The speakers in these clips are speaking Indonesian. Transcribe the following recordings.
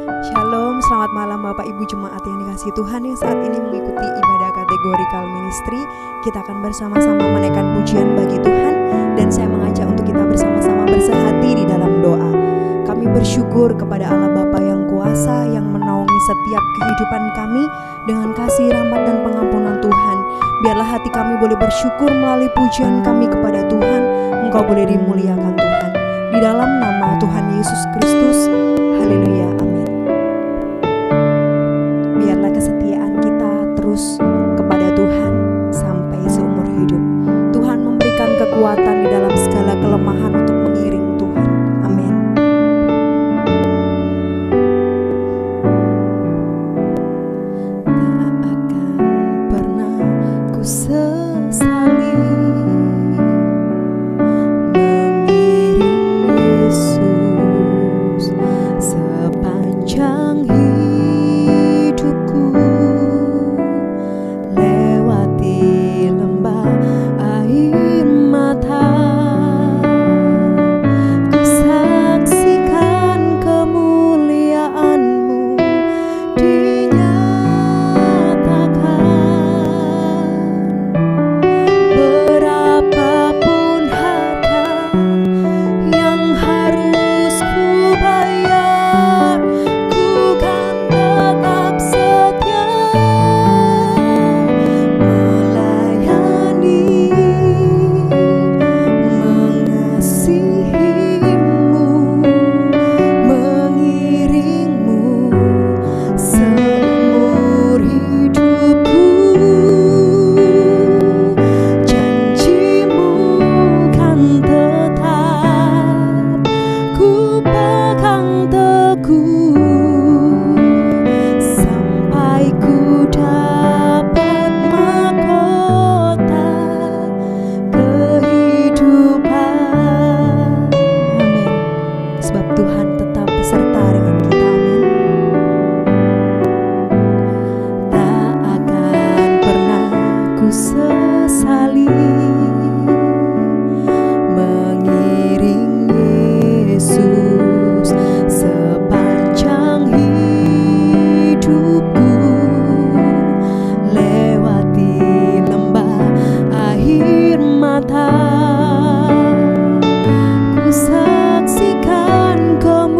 Shalom, selamat malam Bapak Ibu Jemaat yang dikasihi Tuhan yang saat ini mengikuti ibadah kategorikal ministry. Kita akan bersama-sama menaikkan pujian bagi Tuhan, dan saya mengajak untuk kita bersama-sama bersehati di dalam doa. Kami bersyukur kepada Allah Bapa yang kuasa yang menaungi setiap kehidupan kami dengan kasih rahmat dan pengampunan Tuhan. Biarlah hati kami boleh bersyukur melalui pujian kami kepada Tuhan. Engkau boleh dimuliakan Tuhan. Di dalam nama Tuhan Yesus Kristus. Haleluya, amin. Biarlah kesetiaan kita terus kepada Tuhan sampai seumur hidup. Tuhan memberikan kekuatan di dalam segala kelemahan untuk mengiring Tuhan. Amin. Tak akan pernah ku sesali mengiring Yesus sepanjang hidupku, lewati lembah air mata. Ku saksikan kemuliaan-Mu dinyatakan. Berapapun harta yang harus ku bayar, ku kan tetap setia melayani, mengasihi-Mu, mengiring-Mu seumur hidupku. Janji-Mu kan tetap ku pegang teguh sampai ku dapat mahkota kehidupan. Amin. Sebab Tuhan tetap beserta dengan kita. Amin. Tak akan pernah ku sesali mengiring Yesus sepanjang hidupku, lewati lembah air mata. Ku saksikan kemuliaan-Mu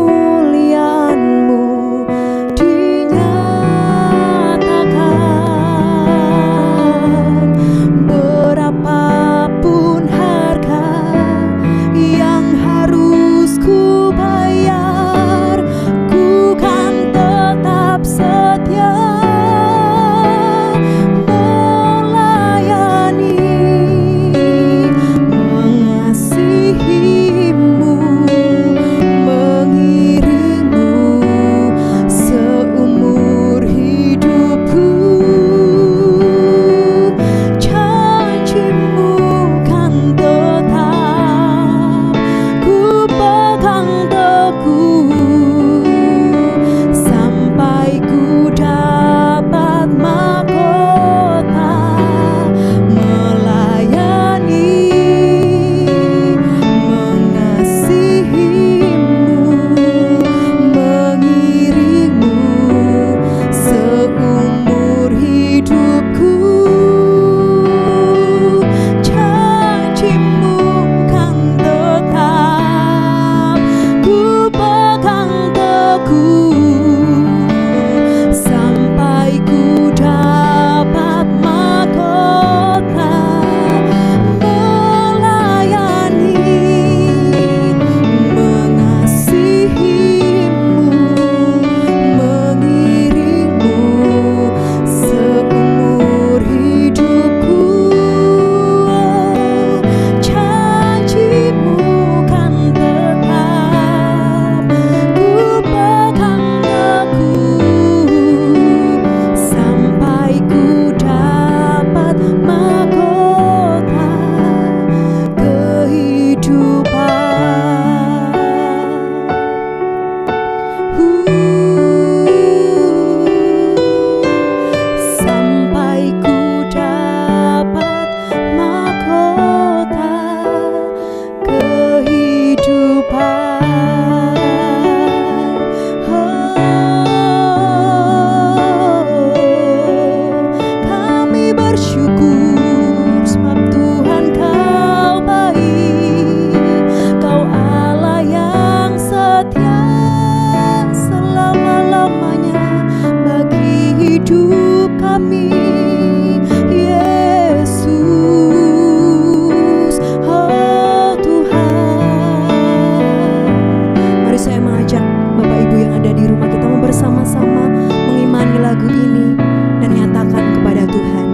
mengajak Bapak Ibu yang ada di rumah kita mau bersama-sama mengimani lagu ini dan nyatakan kepada Tuhan.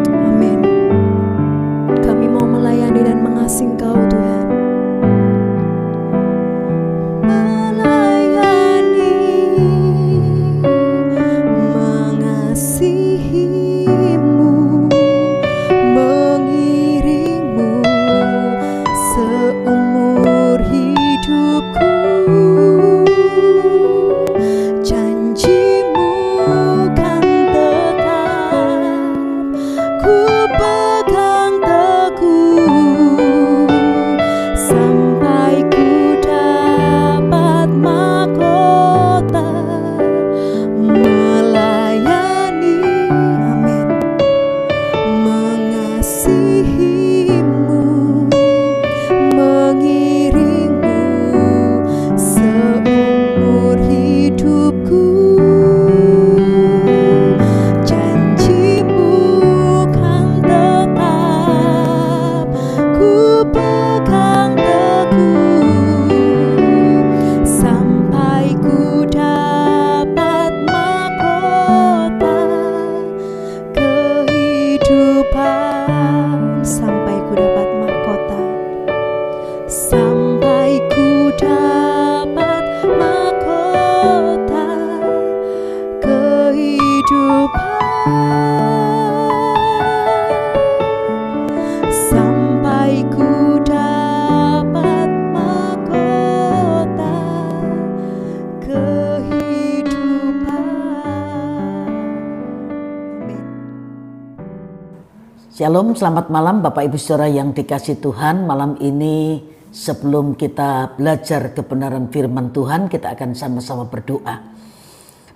Amin. Kami mau melayani dan mengasihi Engkau Tuhan. Melayani, mengasihimu, mengiringmu seumur hidupku. Janjimu kan tetap ku pegang teguh sampai ku dapat mahkota melayani. Amin. Mengasihimu, mengiringmu seumur hidupku. Janjimu kan tetap ku pegang teguh sampai ku dapat mahkota kehidupan. Sampai ku dapat mahkota, sampai ku dapat mahkota kehidupan. Sampai ku dapat mahkota kehidupan. Amin. Shalom, selamat malam Bapak Ibu Saudara yang dikasihi Tuhan. Malam ini sebelum kita belajar kebenaran firman Tuhan, kita akan sama-sama berdoa.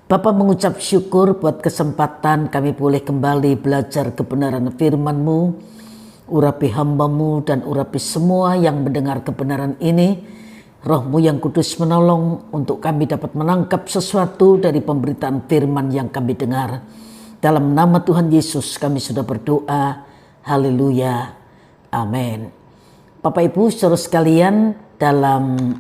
Bapa, mengucap syukur buat kesempatan kami boleh kembali belajar kebenaran firman-Mu. Urapi hamba-Mu dan urapi semua yang mendengar kebenaran ini. Roh-Mu yang kudus menolong untuk kami dapat menangkap sesuatu dari pemberitaan firman yang kami dengar. Dalam nama Tuhan Yesus kami sudah berdoa. Haleluya. Amin. Bapak Ibu saudara sekalian, dalam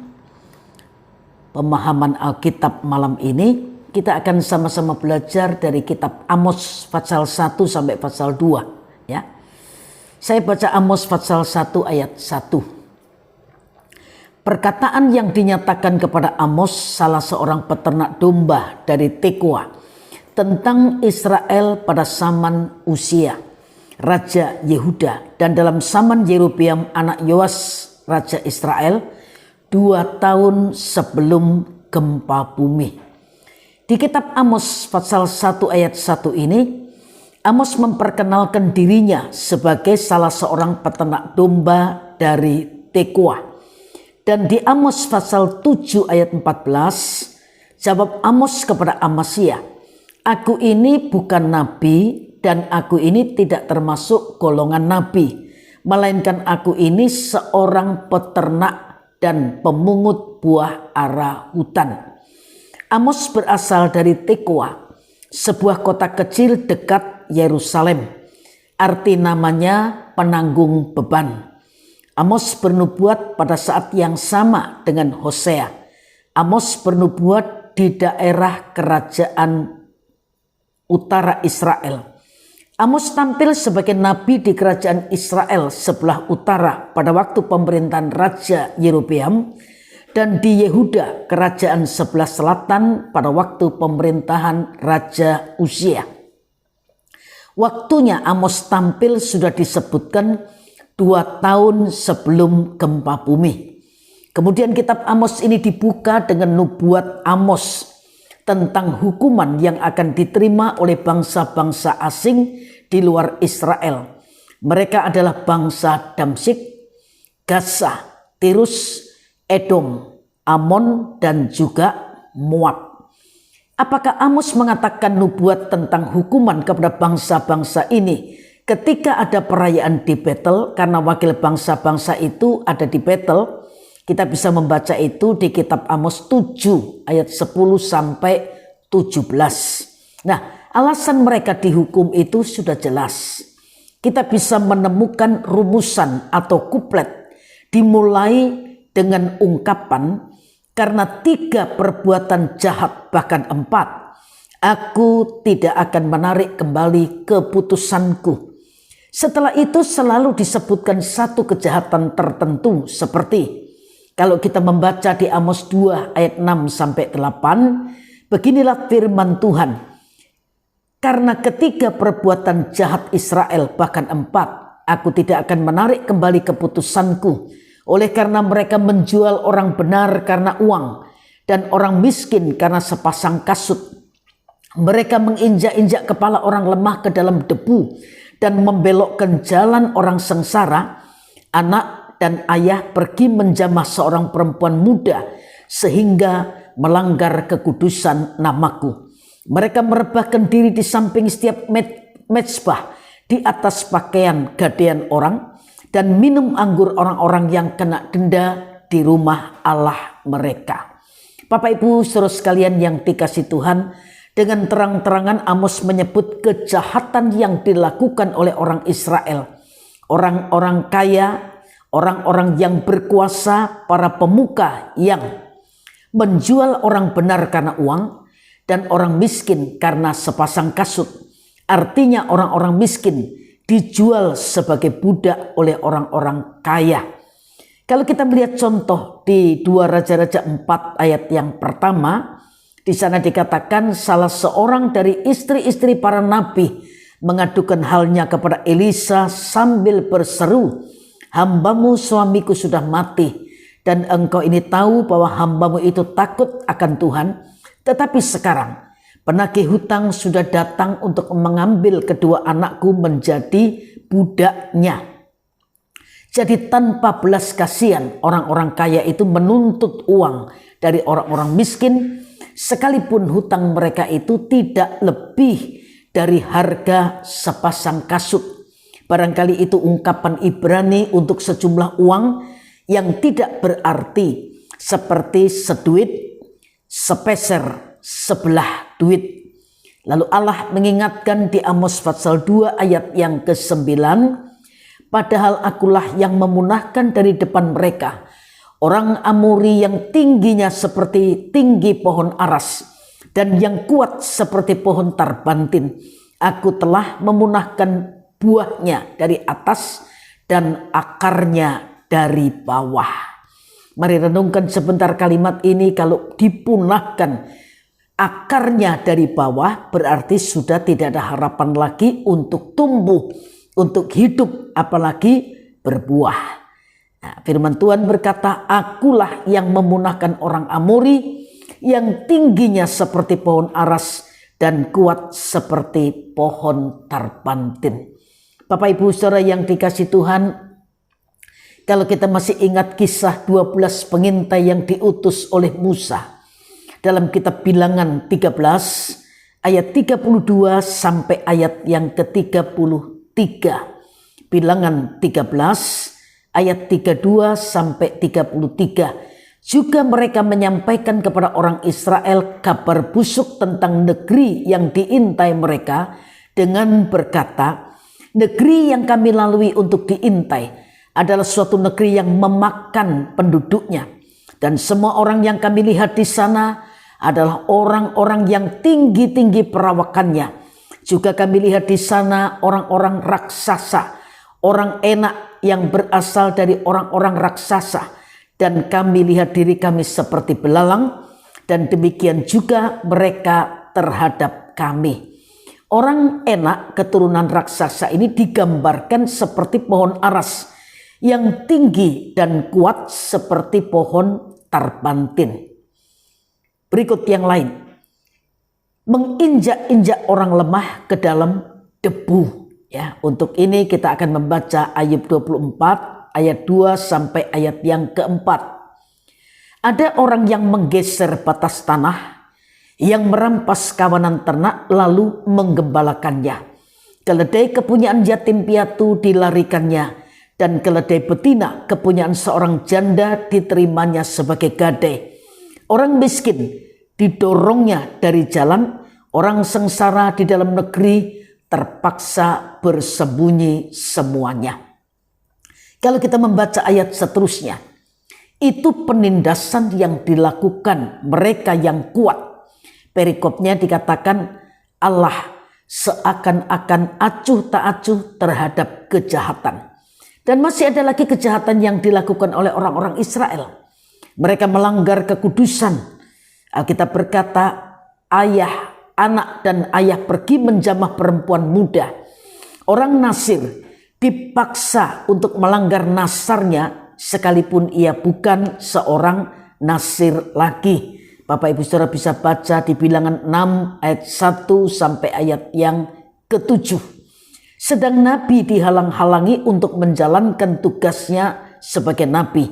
pemahaman Alkitab malam ini kita akan sama-sama belajar dari kitab Amos pasal 1 sampai pasal 2 ya. Saya baca Amos pasal 1 ayat 1. Perkataan yang dinyatakan kepada Amos, salah seorang peternak domba dari Tekoa, tentang Israel pada zaman Uzia, Raja Yehuda, dan dalam zaman Yerobeam anak Yoas, Raja Israel, 2 tahun sebelum gempa bumi. Di kitab Amos pasal 1 ayat 1 ini, Amos memperkenalkan dirinya sebagai salah seorang peternak domba dari Tekoa. Dan di Amos pasal 7 ayat 14, jawab Amos kepada Amasya, "Aku ini bukan nabi dan aku ini tidak termasuk golongan nabi, melainkan aku ini seorang peternak dan pemungut buah ara hutan." Amos berasal dari Tekoa, sebuah kota kecil dekat Yerusalem. Arti namanya penanggung beban. Amos bernubuat pada saat yang sama dengan Hosea. Amos bernubuat di daerah kerajaan utara Israel. Amos tampil sebagai nabi di kerajaan Israel sebelah utara pada waktu pemerintahan Raja Yerobeam, dan di Yehuda kerajaan sebelah selatan pada waktu pemerintahan Raja Uzia. Waktunya Amos tampil sudah disebutkan 2 tahun sebelum gempa bumi. Kemudian kitab Amos ini dibuka dengan nubuat Amos tentang hukuman yang akan diterima oleh bangsa-bangsa asing di luar Israel. Mereka adalah bangsa Damsyik, Gaza, Tirus, Edom, Amon, dan juga Moab. Apakah Amos mengatakan nubuat tentang hukuman kepada bangsa-bangsa ini ketika ada perayaan di Betel, karena wakil bangsa-bangsa itu ada di Betel? Kita bisa membaca itu di kitab Amos 7 ayat 10 sampai 17. Nah, alasan mereka dihukum itu sudah jelas. Kita bisa menemukan rumusan atau kuplet dimulai dengan ungkapan, karena 3 perbuatan jahat bahkan 4, aku tidak akan menarik kembali keputusanku. Setelah itu selalu disebutkan satu kejahatan tertentu, seperti kalau kita membaca di Amos 2 ayat 6 sampai 8, beginilah firman Tuhan. Karena ketiga perbuatan jahat Israel bahkan 4, aku tidak akan menarik kembali keputusanku. Oleh karena mereka menjual orang benar karena uang dan orang miskin karena sepasang kasut. Mereka menginjak-injak kepala orang lemah ke dalam debu dan membelokkan jalan orang sengsara. Anak dan ayah pergi menjamah seorang perempuan muda sehingga melanggar kekudusan namaku. Mereka merebahkan diri di samping setiap mezbah, di atas pakaian gadean orang, dan minum anggur orang-orang yang kena denda di rumah Allah mereka. Bapak Ibu saudara sekalian yang dikasihi Tuhan, dengan terang-terangan Amos menyebut kejahatan yang dilakukan oleh orang Israel. Orang-orang kaya, orang-orang yang berkuasa, para pemuka yang menjual orang benar karena uang, dan orang miskin karena sepasang kasut. Artinya orang-orang miskin dijual sebagai budak oleh orang-orang kaya. Kalau kita melihat contoh di 2 Raja-Raja 4 ayat yang pertama, di sana dikatakan salah seorang dari istri-istri para nabi mengadukan halnya kepada Elisa sambil berseru, hambamu suamiku sudah mati, dan engkau ini tahu bahwa hambamu itu takut akan Tuhan. Tetapi sekarang penagih hutang sudah datang untuk mengambil kedua anakku menjadi budaknya. Jadi tanpa belas kasihan orang-orang kaya itu menuntut uang dari orang-orang miskin, sekalipun hutang mereka itu tidak lebih dari harga sepasang kasut. Barangkali itu ungkapan Ibrani untuk sejumlah uang yang tidak berarti, seperti seduit, sepeser, sebelah duit. Lalu Allah mengingatkan di Amos pasal 2 ayat yang ke-9, padahal akulah yang memunahkan dari depan mereka orang Amori yang tingginya seperti tinggi pohon aras dan yang kuat seperti pohon tarbantin. Aku telah memunahkan buahnya dari atas dan akarnya dari bawah. Mari renungkan sebentar kalimat ini. Kalau dipunahkan akarnya dari bawah, berarti sudah tidak ada harapan lagi untuk tumbuh, untuk hidup, apalagi berbuah. Nah, firman Tuhan berkata, akulah yang memunahkan orang Amori yang tingginya seperti pohon aras dan kuat seperti pohon tarbantin. Bapak Ibu saudara yang dikasihi Tuhan, kalau kita masih ingat kisah 12 pengintai yang diutus oleh Musa dalam kitab Bilangan 13 ayat 32 sampai ayat yang ke-33. Bilangan 13 ayat 32 sampai 33. Juga mereka menyampaikan kepada orang Israel kabar busuk tentang negeri yang diintai mereka dengan berkata, negeri yang kami lalui untuk diintai adalah suatu negeri yang memakan penduduknya. Dan semua orang yang kami lihat di sana adalah orang-orang yang tinggi-tinggi perawakannya. Juga kami lihat di sana orang-orang raksasa, orang enak yang berasal dari orang-orang raksasa. Dan kami lihat diri kami seperti belalang, dan demikian juga mereka terhadap kami. Orang enak keturunan raksasa ini digambarkan seperti pohon aras yang tinggi dan kuat seperti pohon tarbantin. Berikut yang lain. Menginjak-injak orang lemah ke dalam debu. Ya, untuk ini kita akan membaca Ayub 24 ayat 2 sampai ayat yang keempat. Ada orang yang menggeser batas tanah, yang merampas kawanan ternak lalu menggembalakannya. Keledai kepunyaan yatim piatu dilarikannya, dan keledai betina kepunyaan seorang janda diterimanya sebagai gadai. Orang miskin didorongnya dari jalan, orang sengsara di dalam negeri terpaksa bersembunyi semuanya. Kalau kita membaca ayat seterusnya, Itu penindasan yang dilakukan mereka yang kuat. Perikopnya dikatakan Allah seakan-akan acuh tak acuh terhadap kejahatan. Dan masih ada lagi kejahatan yang dilakukan oleh orang-orang Israel. Mereka melanggar kekudusan. Alkitab berkata, ayah, anak dan ayah pergi menjamah perempuan muda. Orang Nasir dipaksa untuk melanggar nasarnya sekalipun ia bukan seorang Nasir lagi. Bapak Ibu Saudara bisa baca di Bilangan 6 ayat 1 sampai ayat yang ke-7. Sedang Nabi dihalang-halangi untuk menjalankan tugasnya sebagai Nabi.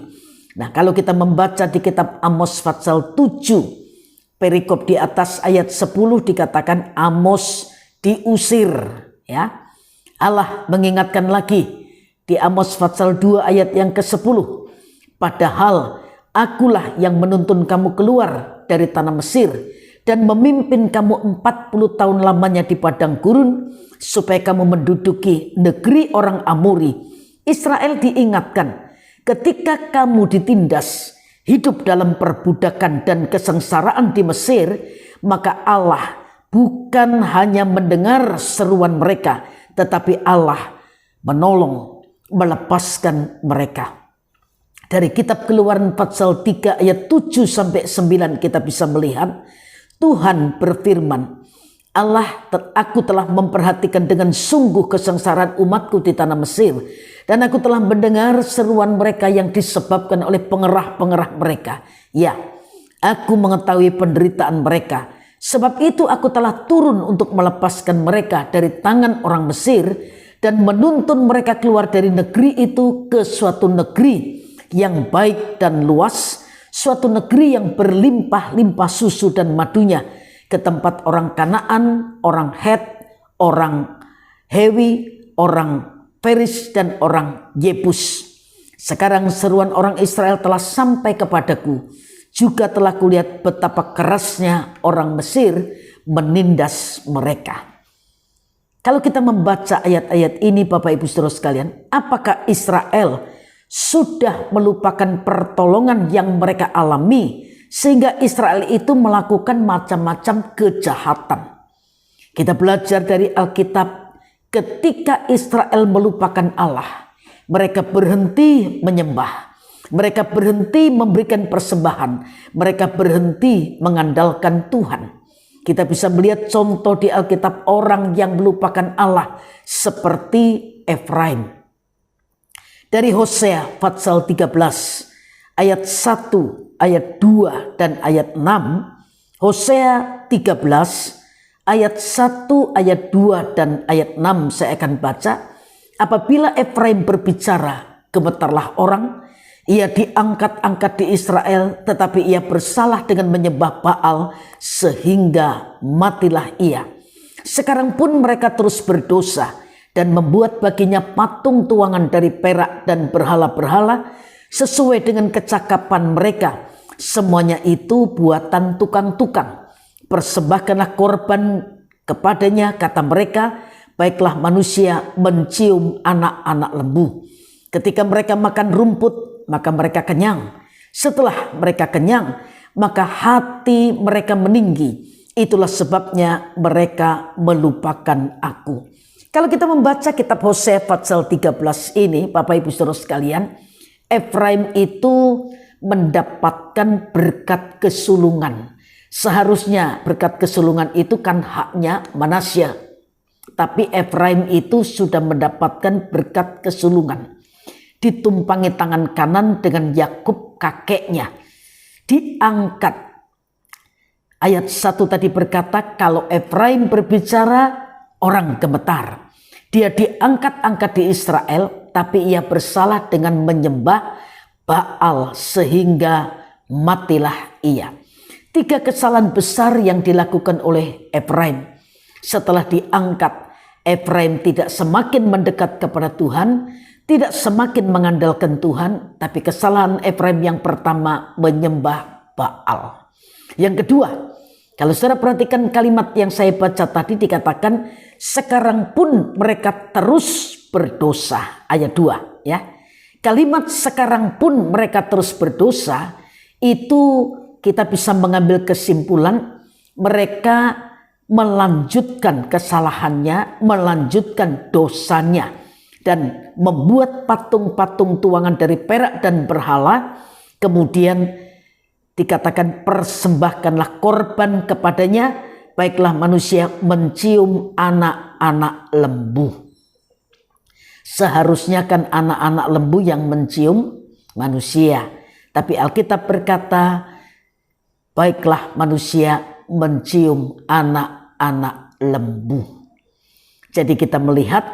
Nah, kalau kita membaca di kitab Amos pasal 7, perikop di atas ayat 10 dikatakan Amos diusir. Ya, Allah mengingatkan lagi di Amos pasal 2 ayat yang ke-10. Padahal akulah yang menuntun kamu keluar dari tanah Mesir dan memimpin kamu 40 tahun lamanya di padang gurun supaya kamu menduduki negeri orang Amori. Israel diingatkan, ketika kamu ditindas, hidup dalam perbudakan dan kesengsaraan di Mesir, maka Allah bukan hanya mendengar seruan mereka, tetapi Allah menolong, melepaskan mereka. Dari kitab Keluaran pasal 3 ayat 7 sampai 9 kita bisa melihat Tuhan berfirman, aku telah memperhatikan dengan sungguh kesengsaraan umatku di tanah Mesir, dan aku telah mendengar seruan mereka yang disebabkan oleh pengerah-pengerah mereka. Ya, aku mengetahui penderitaan mereka. Sebab itu aku telah turun untuk melepaskan mereka dari tangan orang Mesir dan menuntun mereka keluar dari negeri itu ke suatu negeri yang baik dan luas, suatu negeri yang berlimpah-limpah susu dan madunya, ke tempat orang Kanaan, orang Het, orang Hewi, orang Peris dan orang Yebus. Sekarang seruan orang Israel telah sampai kepadaku, juga telah kulihat betapa kerasnya orang Mesir menindas mereka. Kalau kita membaca ayat-ayat ini Bapak Ibu Saudara sekalian, apakah Israel sudah melupakan pertolongan yang mereka alami sehingga Israel itu melakukan macam-macam kejahatan? Kita belajar dari Alkitab, ketika Israel melupakan Allah, mereka berhenti menyembah, mereka berhenti memberikan persembahan, mereka berhenti mengandalkan Tuhan. Kita bisa melihat contoh di Alkitab orang yang melupakan Allah seperti Efraim. Dari Hosea pasal 13 ayat 1, ayat 2 dan ayat 6. Hosea 13 ayat 1, ayat 2 dan ayat 6 saya akan baca. Apabila Efraim berbicara, gemetarlah orang. Ia diangkat-angkat di Israel, tetapi ia bersalah dengan menyembah Baal sehingga matilah ia. Sekarang pun mereka terus berdosa dan membuat baginya patung tuangan dari perak dan berhala-berhala sesuai dengan kecakapan mereka. Semuanya itu buatan tukang-tukang. Persembahkanlah korban kepadanya, kata mereka, baiklah manusia mencium anak-anak lembu. Ketika mereka makan rumput, maka mereka kenyang. Setelah mereka kenyang, maka hati mereka meninggi. Itulah sebabnya mereka melupakan aku. Kalau kita membaca kitab Hosea pasal 13 ini, Bapak Ibu Saudara sekalian, Efraim itu mendapatkan berkat kesulungan. Seharusnya berkat kesulungan itu kan haknya Manasya. Tapi Efraim itu sudah mendapatkan berkat kesulungan. Ditumpangi tangan kanan dengan Yakub kakeknya. Diangkat. Ayat 1 tadi berkata, kalau Efraim berbicara, orang gemetar. Dia diangkat-angkat di Israel, tapi ia bersalah dengan menyembah Baal sehingga matilah ia. 3 kesalahan besar yang dilakukan oleh Efraim. Setelah diangkat, Efraim tidak semakin mendekat kepada Tuhan, tidak semakin mengandalkan Tuhan, tapi kesalahan Efraim yang pertama menyembah Baal. Yang kedua, kalau saudara perhatikan kalimat yang saya baca tadi dikatakan, sekarang pun mereka terus berdosa. Ayat 2 ya. Kalimat sekarang pun mereka terus berdosa, itu kita bisa mengambil kesimpulan mereka melanjutkan kesalahannya, melanjutkan dosanya, dan membuat patung-patung tuangan dari perak dan berhala. Kemudian dikatakan persembahkanlah korban kepadanya, baiklah manusia mencium anak-anak lembu. Seharusnya kan anak-anak lembu yang mencium manusia. Tapi Alkitab berkata, baiklah manusia mencium anak-anak lembu. Jadi kita melihat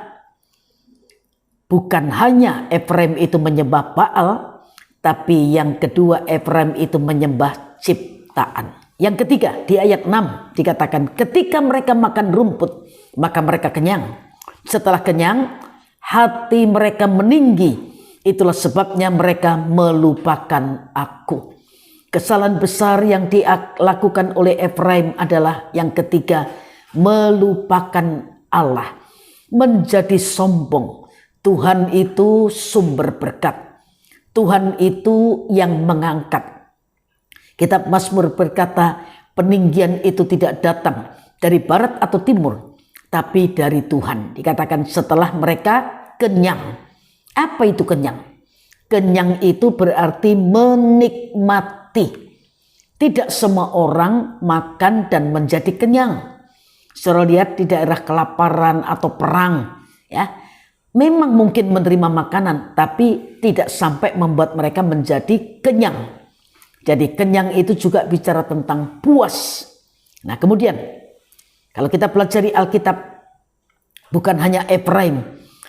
bukan hanya Efraim itu menyembah Baal, tapi yang kedua Efraim itu menyembah ciptaan. Yang ketiga di ayat 6 dikatakan ketika mereka makan rumput maka mereka kenyang. Setelah kenyang hati mereka meninggi. Itulah sebabnya mereka melupakan aku. Kesalahan besar yang dilakukan oleh Efraim adalah yang ketiga, melupakan Allah, menjadi sombong. Tuhan itu sumber berkat. Tuhan itu yang mengangkat. Kitab Mazmur berkata, peninggian itu tidak datang dari barat atau timur, tapi dari Tuhan. Dikatakan setelah mereka kenyang. Apa itu kenyang? Kenyang itu berarti menikmati. Tidak semua orang makan dan menjadi kenyang. Saudara lihat di daerah kelaparan atau perang, ya, memang mungkin menerima makanan, tapi tidak sampai membuat mereka menjadi kenyang. Jadi kenyang itu juga bicara tentang puas. Nah kemudian kalau kita pelajari Alkitab, bukan hanya Efraim,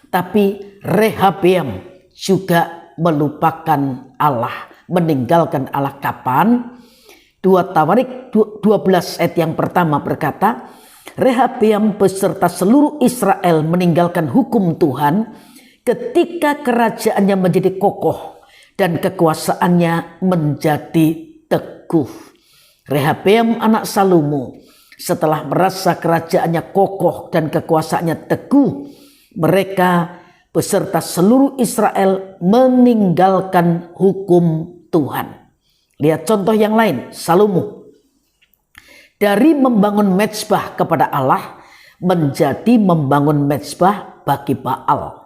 tapi Rehabeam juga melupakan Allah, meninggalkan Allah. Kapan? 2 Tawarik 12 ayat yang pertama berkata, Rehabeam beserta seluruh Israel meninggalkan hukum Tuhan ketika kerajaannya menjadi kokoh dan kekuasaannya menjadi teguh. Rehabeam anak Salomo setelah merasa kerajaannya kokoh dan kekuasaannya teguh, mereka beserta seluruh Israel meninggalkan hukum Tuhan. Lihat contoh yang lain, Salomo. Dari membangun mezbah kepada Allah menjadi membangun mezbah bagi Baal.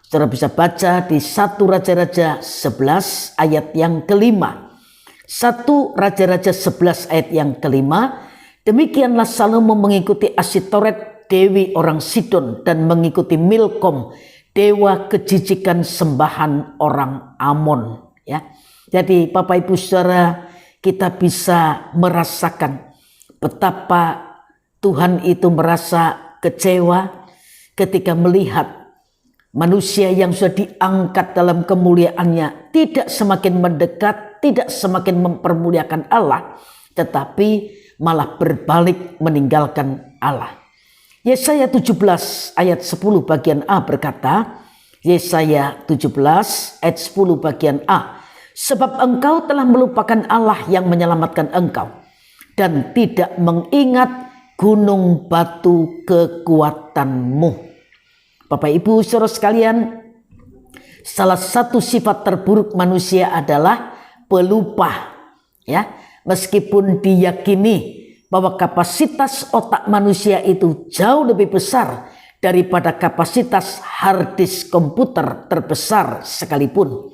Saudara bisa baca di 1 Raja-Raja 11 ayat yang kelima. 1 Raja-Raja 11 ayat yang kelima. Demikianlah Salomo mengikuti Asitoret, dewi orang Sidon, dan mengikuti Milkom, dewa kejijikan sembahan orang Amon. Ya, jadi Bapak Ibu Saudara, kita bisa merasakan betapa Tuhan itu merasa kecewa ketika melihat manusia yang sudah diangkat dalam kemuliaannya tidak semakin mendekat, tidak semakin mempermuliakan Allah, tetapi malah berbalik meninggalkan Allah. Yesaya 17 ayat 10 bagian A berkata, Yesaya 17 ayat 10 bagian A, sebab engkau telah melupakan Allah yang menyelamatkan engkau dan tidak mengingat gunung batu kekuatanmu. Bapak Ibu saudara sekalian, salah satu sifat terburuk manusia adalah pelupa. Ya, meskipun diyakini bahwa kapasitas otak manusia itu jauh lebih besar daripada kapasitas hard disk komputer terbesar sekalipun.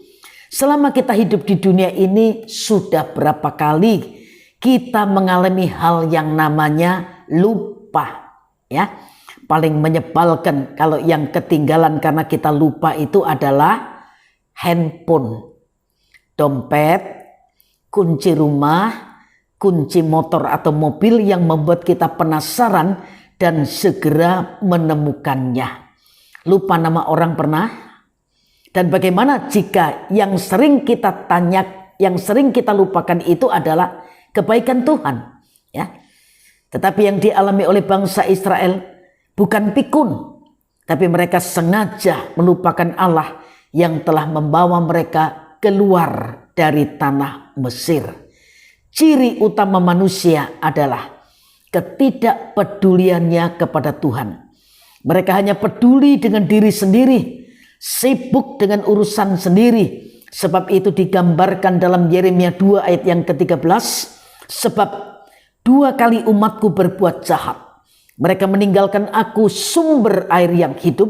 Selama kita hidup di dunia ini, sudah berapa kali kita mengalami hal yang namanya lupa, ya. Paling menyebalkan kalau yang ketinggalan karena kita lupa itu adalah handphone, dompet, kunci rumah, kunci motor atau mobil yang membuat kita penasaran dan segera menemukannya. Lupa nama orang pernah? Dan bagaimana jika yang sering kita tanya, yang sering kita lupakan itu adalah kebaikan Tuhan, ya. Tetapi yang dialami oleh bangsa Israel bukan pikun, tapi mereka sengaja melupakan Allah yang telah membawa mereka keluar dari tanah Mesir. Ciri utama manusia adalah ketidakpeduliannya kepada Tuhan. Mereka hanya peduli dengan diri sendiri, sibuk dengan urusan sendiri. Sebab itu digambarkan dalam Yeremia 2 ayat yang ke-13. Sebab 2 kali umatku berbuat jahat. Mereka meninggalkan aku sumber air yang hidup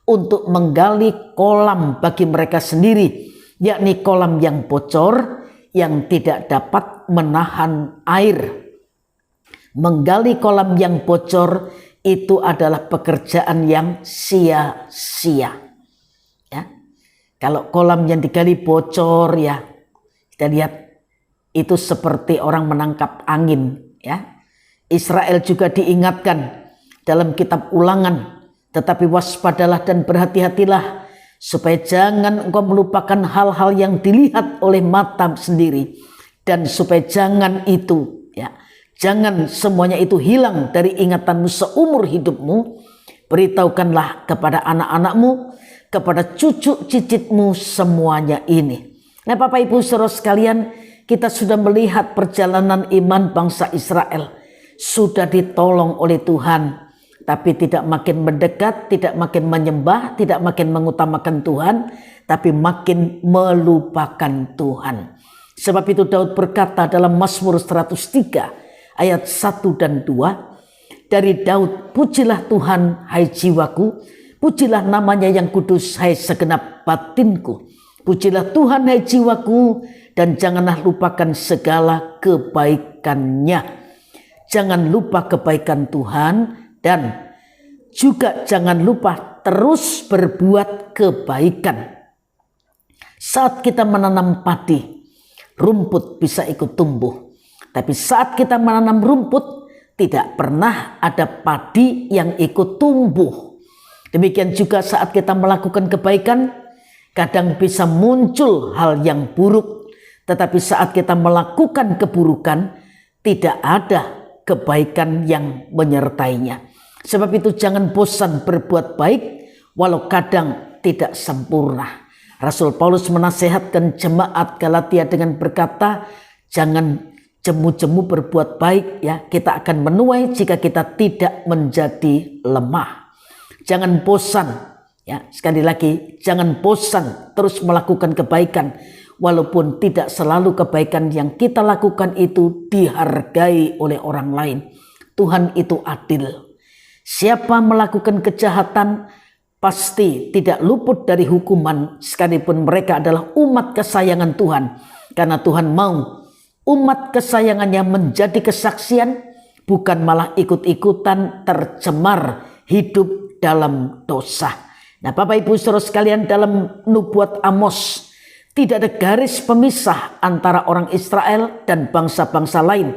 untuk menggali kolam bagi mereka sendiri, yakni kolam yang bocor yang tidak dapat menahan air. Menggali kolam yang bocor itu adalah pekerjaan yang sia-sia. Ya. Kalau kolam yang digali bocor, ya kita lihat itu seperti orang menangkap angin. Ya. Israel juga diingatkan dalam kitab Ulangan, tetapi waspadalah dan berhati-hatilah supaya jangan engkau melupakan hal-hal yang dilihat oleh mata sendiri, dan supaya jangan itu, ya, jangan semuanya itu hilang dari ingatanmu seumur hidupmu. Beritahukanlah kepada anak-anakmu, kepada cucu cicitmu semuanya ini. Nah, Bapak Ibu Saudara sekalian, kita sudah melihat perjalanan iman bangsa Israel. Sudah ditolong oleh Tuhan, tapi tidak makin mendekat, tidak makin menyembah, tidak makin mengutamakan Tuhan, tapi makin melupakan Tuhan. Sebab itu Daud berkata dalam Mazmur 103 ayat 1 dan 2, dari Daud, pujilah Tuhan hai jiwaku, pujilah namanya yang kudus hai segenap batinku. Pujilah Tuhan hai jiwaku, dan janganlah lupakan segala kebaikannya. Jangan lupa kebaikan Tuhan, dan juga jangan lupa terus berbuat kebaikan. Saat kita menanam padi, rumput bisa ikut tumbuh. Tapi saat kita menanam rumput, tidak pernah ada padi yang ikut tumbuh. Demikian juga saat kita melakukan kebaikan, kadang bisa muncul hal yang buruk. Tetapi saat kita melakukan keburukan, tidak ada kebaikan yang menyertainya. Sebab itu jangan bosan berbuat baik, walau kadang tidak sempurna. Rasul Paulus menasihatkan jemaat Galatia dengan berkata, jangan jemu-jemu berbuat baik, ya, kita akan menuai jika kita tidak menjadi lemah. Jangan bosan, ya, sekali lagi, jangan bosan terus melakukan kebaikan, walaupun tidak selalu kebaikan yang kita lakukan itu dihargai oleh orang lain. Tuhan itu adil. Siapa melakukan kejahatan pasti tidak luput dari hukuman, sekalipun mereka adalah umat kesayangan Tuhan. Karena Tuhan mau umat kesayangannya menjadi kesaksian, bukan malah ikut-ikutan tercemar hidup dalam dosa. Nah, Bapak Ibu Saudara sekalian, dalam nubuat Amos tidak ada garis pemisah antara orang Israel dan bangsa-bangsa lain.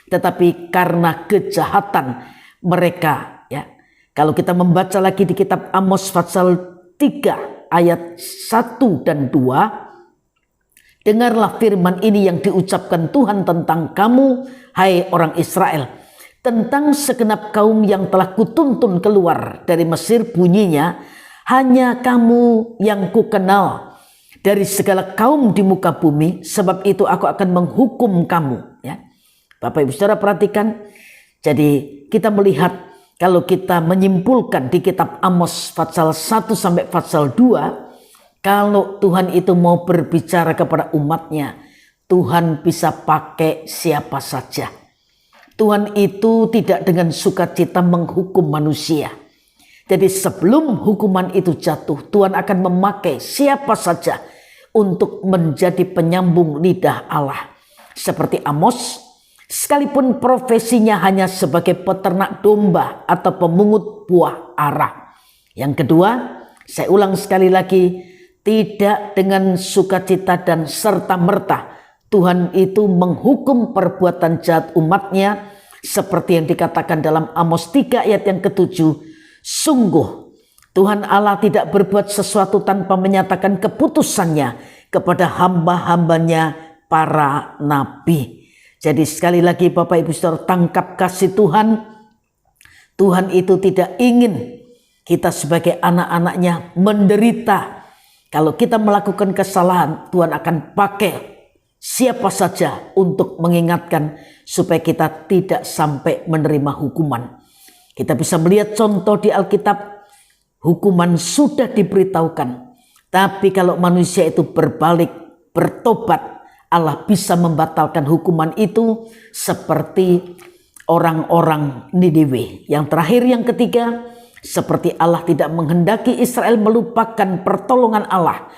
Tetapi karena kejahatan mereka, ya, kalau kita membaca lagi di kitab Amos pasal 3 ayat 1 dan 2, dengarlah firman ini yang diucapkan Tuhan tentang kamu, hai orang Israel. Tentang segenap kaum yang telah kutuntun keluar dari Mesir, bunyinya, hanya kamu yang kukenal dari segala kaum di muka bumi, sebab itu aku akan menghukum kamu. Ya. Bapak Ibu Saudara perhatikan, jadi kita melihat kalau kita menyimpulkan di kitab Amos pasal 1 sampai pasal 2, kalau Tuhan itu mau berbicara kepada umatnya, Tuhan bisa pakai siapa saja. Tuhan itu tidak dengan sukacita menghukum manusia. Jadi sebelum hukuman itu jatuh, Tuhan akan memakai siapa saja untuk menjadi penyambung lidah Allah. Seperti Amos, sekalipun profesinya hanya sebagai peternak domba atau pemungut buah ara. Yang kedua, saya ulang sekali lagi, tidak dengan sukacita dan serta-merta Tuhan itu menghukum perbuatan jahat umatnya, seperti yang dikatakan dalam Amos 3 ayat yang ke-7. Sungguh Tuhan Allah tidak berbuat sesuatu tanpa menyatakan keputusannya kepada hamba-hambanya para nabi. Jadi sekali lagi Bapak Ibu Saudara, tangkap kasih Tuhan. Tuhan itu tidak ingin kita sebagai anak-anaknya menderita. Kalau kita melakukan kesalahan, Tuhan akan pakai siapa saja untuk mengingatkan supaya kita tidak sampai menerima hukuman. Kita bisa melihat contoh di Alkitab, hukuman sudah diberitahukan. Tapi kalau manusia itu berbalik, bertobat, Allah bisa membatalkan hukuman itu seperti orang-orang Niniwe. Yang terakhir, yang ketiga, seperti Allah tidak menghendaki Israel melupakan pertolongan Allah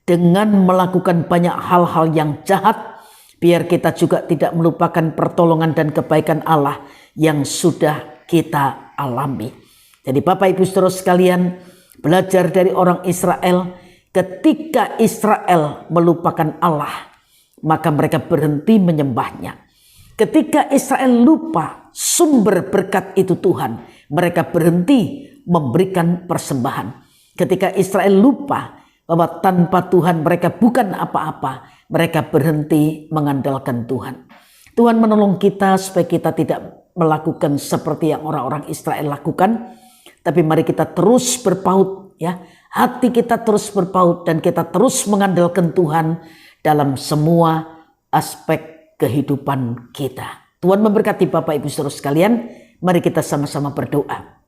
dengan melakukan banyak hal-hal yang jahat, biar kita juga tidak melupakan pertolongan dan kebaikan Allah yang sudah kita alami. Jadi Bapak Ibu Saudara sekalian, belajar dari orang Israel. Ketika Israel melupakan Allah, maka mereka berhenti menyembahnya. Ketika Israel lupa sumber berkat itu Tuhan, mereka berhenti memberikan persembahan. Ketika Israel lupa bahwa tanpa Tuhan mereka bukan apa-apa, mereka berhenti mengandalkan Tuhan. Tuhan menolong kita supaya kita tidak melakukan seperti yang orang-orang Israel lakukan, tapi mari kita terus berpaut, ya. Hati kita terus berpaut dan kita terus mengandalkan Tuhan dalam semua aspek kehidupan kita. Tuhan memberkati Bapak Ibu Saudara sekalian. Mari kita sama-sama berdoa.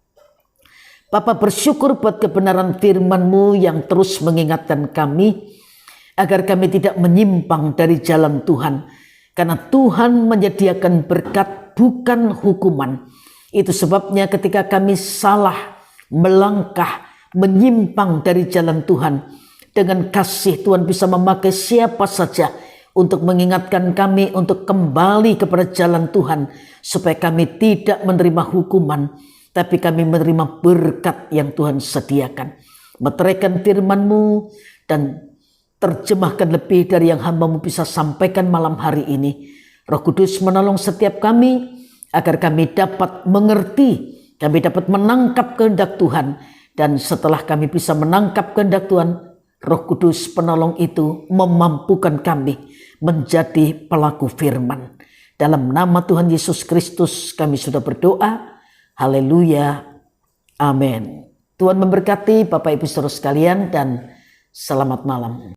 Bapa, bersyukur buat kebenaran firman-Mu yang terus mengingatkan kami agar kami tidak menyimpang dari jalan Tuhan. Karena Tuhan menyediakan berkat bukan hukuman. Itu sebabnya ketika kami salah, melangkah, menyimpang dari jalan Tuhan, dengan kasih Tuhan bisa memakai siapa saja untuk mengingatkan kami untuk kembali kepada jalan Tuhan, supaya kami tidak menerima hukuman, tapi kami menerima berkat yang Tuhan sediakan. Meteraikan firman-Mu dan terjemahkan lebih dari yang hamba-Mu bisa sampaikan malam hari ini. Roh Kudus menolong setiap kami agar kami dapat mengerti, kami dapat menangkap kehendak Tuhan. Dan setelah kami bisa menangkap kehendak Tuhan, Roh Kudus penolong itu memampukan kami menjadi pelaku firman. Dalam nama Tuhan Yesus Kristus kami sudah berdoa. Haleluya. Amin. Tuhan memberkati Bapak Ibu Saudara sekalian dan selamat malam.